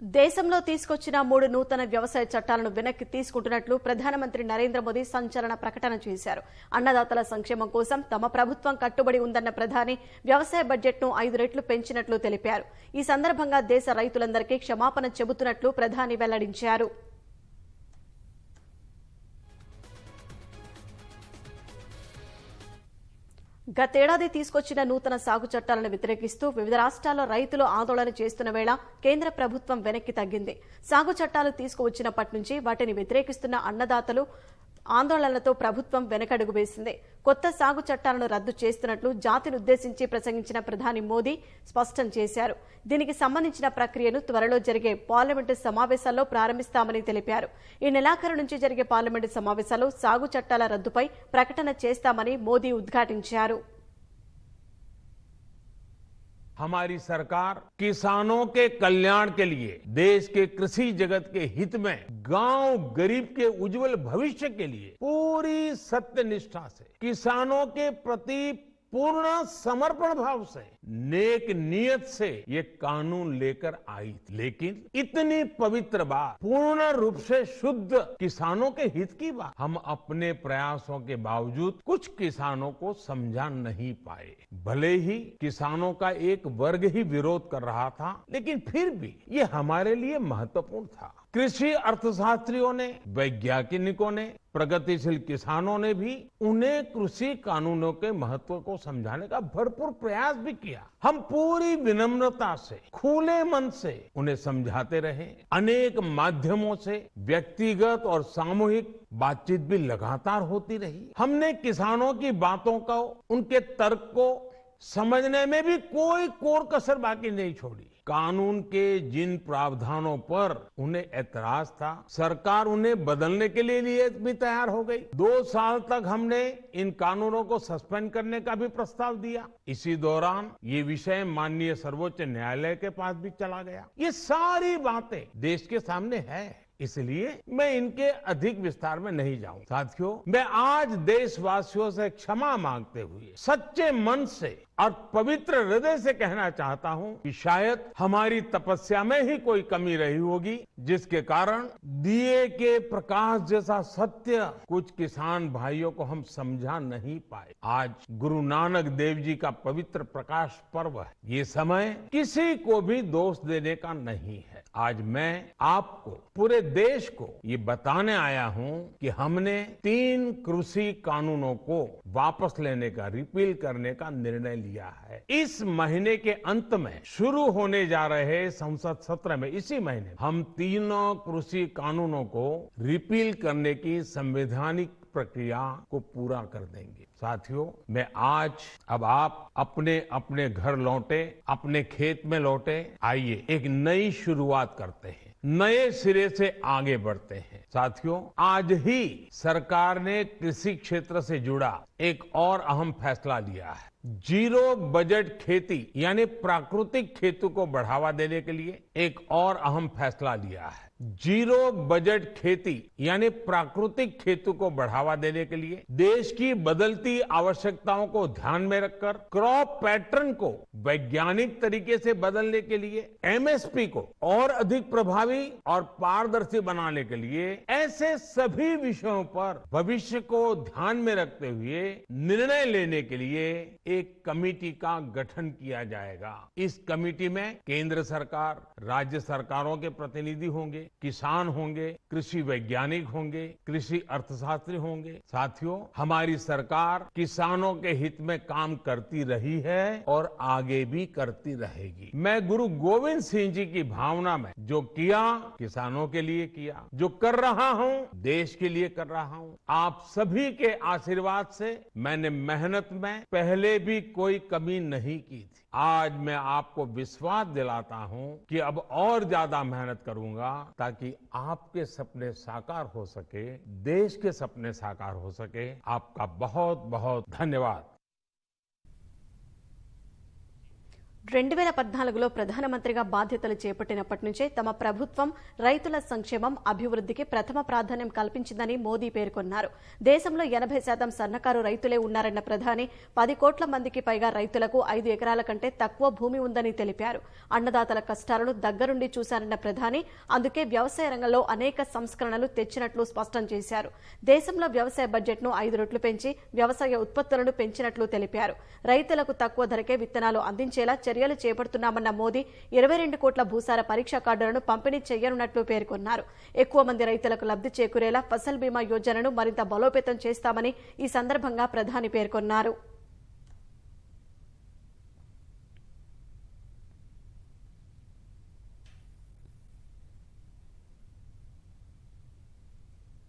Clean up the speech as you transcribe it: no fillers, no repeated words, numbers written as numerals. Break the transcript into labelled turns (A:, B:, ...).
A: దేశంలో తీసుకొచ్చిన 3 నూతన వ్యవసాయ చట్టాలను వెనక్కి తీసుకుంటున్నట్లు ప్రధానమంత్రి నరేంద్ర మోదీ సంచలన ప్రకటన చేశారు. అన్నదాతల సంక్షేమం కోసం తమ ప్రభుత్వం కట్టుబడి ఉందన్న ప్రధాని వ్యవసాయ బడ్జెట్ను 5 రెట్లు పెంచినట్లు తెలిపారు. ఈ సందర్భంగా దేశ రైతులందరికీ క్షమాపణ చెబుతున్నట్లు ప్రధాని వెల్లడించారు. గతేడాది తీసుకొచ్చిన నూతన సాగు చట్టాలను వ్యతిరేకిస్తూ వివిధ రాష్ట్రాల్లో రైతులు ఆందోళన చేస్తున్న వేళ కేంద్ర ప్రభుత్వం వెనక్కి తగ్గింది. సాగు చట్టాలు తీసుకువచ్చినప్పటి నుంచి వాటిని వ్యతిరేకిస్తున్న అన్నదాతలు ఆందోళనలతో ప్రభుత్వం వెనకడుగు వేసింది. కొత్త సాగు చట్టాలను రద్దు చేస్తున్నట్లు జాతినుద్దేశించి ప్రసంగించిన ప్రధాని మోదీ స్పష్టం చేశారు. దీనికి సంబంధించిన ప్రక్రియను త్వరలో జరిగే పార్లమెంటు సమావేశాల్లో ప్రారంభిస్తామని తెలిపారు. ఈ నెలాఖరు నుంచి జరిగే పార్లమెంటు సమావేశాల్లో సాగు చట్టాల రద్దుపై ప్రకటన చేస్తామని మోదీ ఉద్ఘాటించారు.
B: हमारी सरकार किसानों के कल्याण के लिए देश के कृषि जगत के हित में गांव गरीब के उज्जवल भविष्य के लिए पूरी सत्यनिष्ठा से किसानों के प्रति पूर्ण समर्पण भाव से नेक नियत से ये कानून लेकर आई थी। लेकिन इतनी पवित्र बात, पूर्ण रूप से शुद्ध किसानों के हित की बात हम अपने प्रयासों के बावजूद कुछ किसानों को समझा नहीं पाए। भले ही किसानों का एक वर्ग ही विरोध कर रहा था, लेकिन फिर भी ये हमारे लिए महत्वपूर्ण था। कृषि अर्थशास्त्रियों ने, वैज्ञानिकों ने, प्रगतिशील किसानों ने भी उन्हें कृषि कानूनों के महत्व को समझाने का भरपूर प्रयास भी किया। हम पूरी विनम्रता से, खुले मन से उन्हें समझाते रहे। अनेक माध्यमों से व्यक्तिगत और सामूहिक बातचीत भी लगातार होती रही। हमने किसानों की बातों को, उनके तर्क को समझने में भी कोई कोर कसर बाकी नहीं छोड़ी। कानून के जिन प्रावधानों पर उन्हें ऐतराज था, सरकार उन्हें बदलने के लिए भी तैयार हो गई। 2 साल तक हमने इन कानूनों को सस्पेंड करने का भी प्रस्ताव दिया। इसी दौरान ये विषय माननीय सर्वोच्च न्यायालय के पास भी चला गया। ये सारी बातें देश के सामने है, इसलिए मैं इनके अधिक विस्तार में नहीं जाऊं। साथियों, मैं आज देशवासियों से क्षमा मांगते हुए सच्चे मन से और पवित्र हृदय से कहना चाहता हूं कि शायद हमारी तपस्या में ही कोई कमी रही होगी, जिसके कारण दिए के प्रकाश जैसा सत्य कुछ किसान भाइयों को हम समझा नहीं पाए। आज गुरु नानक देव जी का पवित्र प्रकाश पर्व है। ये समय किसी को भी दोष देने का नहीं है। आज मैं आपको, पूरे देश को ये बताने आया हूं कि हमने 3 कृषि कानूनों को वापस लेने का, रिपील करने का निर्णय लिया है। इस महीने के अंत में शुरू होने जा रहे संसद सत्र में, इसी महीने हम 3 कृषि कानूनों को रिपील करने की संवैधानिक प्रक्रिया को पूरा कर देंगे। साथियों, मैं आज अब आप अपने अपने घर लौटे, अपने खेत में लौटे। आइए एक नई शुरुआत करते हैं, नए सिरे से आगे बढ़ते हैं। साथियों, आज ही सरकार ने कृषि क्षेत्र से जुड़ा एक और अहम फैसला लिया है। 0 बजट खेती यानी प्राकृतिक खेती को बढ़ावा देने के लिए एक और अहम फैसला लिया है। 0 बजट खेती यानी प्राकृतिक खेती को बढ़ावा देने के लिए देश की बदलती आवश्यकताओं को ध्यान में रखकर क्रॉप पैटर्न को वैज्ञानिक तरीके से बदलने के लिए, एमएसपी को और अधिक प्रभावी और पारदर्शी बनाने के लिए, ऐसे सभी विषयों पर भविष्य को ध्यान में रखते हुए निर्णय लेने के लिए एक कमेटी का गठन किया जाएगा। इस कमेटी में केंद्र सरकार, राज्य सरकारों के प्रतिनिधि होंगे, किसान होंगे, कृषि वैज्ञानिक होंगे, कृषि अर्थशास्त्री होंगे। साथियों, हमारी सरकार किसानों के हित में काम करती रही है और आगे भी करती रहेगी। मैं गुरु गोविंद सिंह जी की भावना में जो किया, किसानों के लिए किया, जो कर रहा हूं, देश के लिए कर रहा हूं। आप सभी के आशीर्वाद से मैंने मेहनत में पहले भी कोई कमी नहीं की थी। आज मैं आपको विश्वास दिलाता हूं कि अब और ज्यादा मेहनत करूंगा ताकि आपके सपने साकार हो सके, देश के सपने साकार हो सके। आपका बहुत बहुत धन्यवाद।
A: 2014లో ప్రధానమంత్రిగా బాధ్యతలు చేపట్టినప్పటి నుంచే తమ ప్రభుత్వం రైతుల సంక్షేమం అభివృద్ధికి ప్రథమ ప్రాధాన్యం కల్పించిందని మోదీ పేర్కొన్నారు. దేశంలో 80% సన్నకారు రైతులే ఉన్నారన్న ప్రధాని 10 కోట్ల మందికి పైగా రైతులకు 5 ఎకరాల కంటే తక్కువ భూమి ఉందని తెలిపారు. అన్నదాతల కష్టాలను దగ్గరుండి చూశారన్న ప్రధాని అందుకే వ్యవసాయ రంగంలో అనేక సంస్కరణలు తెచ్చినట్లు స్పష్టం చేశారు. దేశంలో వ్యవసాయ బడ్జెట్ను 5 రెట్లు పెంచి వ్యవసాయ ఉత్పత్తులను పెంచినట్లు తెలిపారు. రైతులకు తక్కువ ధరకే విత్తనాలు అందించేలా చర్యలు చేపడుతున్నామన్న మోదీ 22 కోట్ల భూసార పరీక్షా కార్డులను పంపిణీ చేయనున్నట్లు పేర్కొన్నారు. ఎక్కువ మంది రైతులకు లబ్ధి చేకూరేలా ఫసల్ బీమా యోజనను మరింత బలోపేతం చేస్తామని ఈ సందర్భంగా ప్రధాని పేర్కొన్నారు.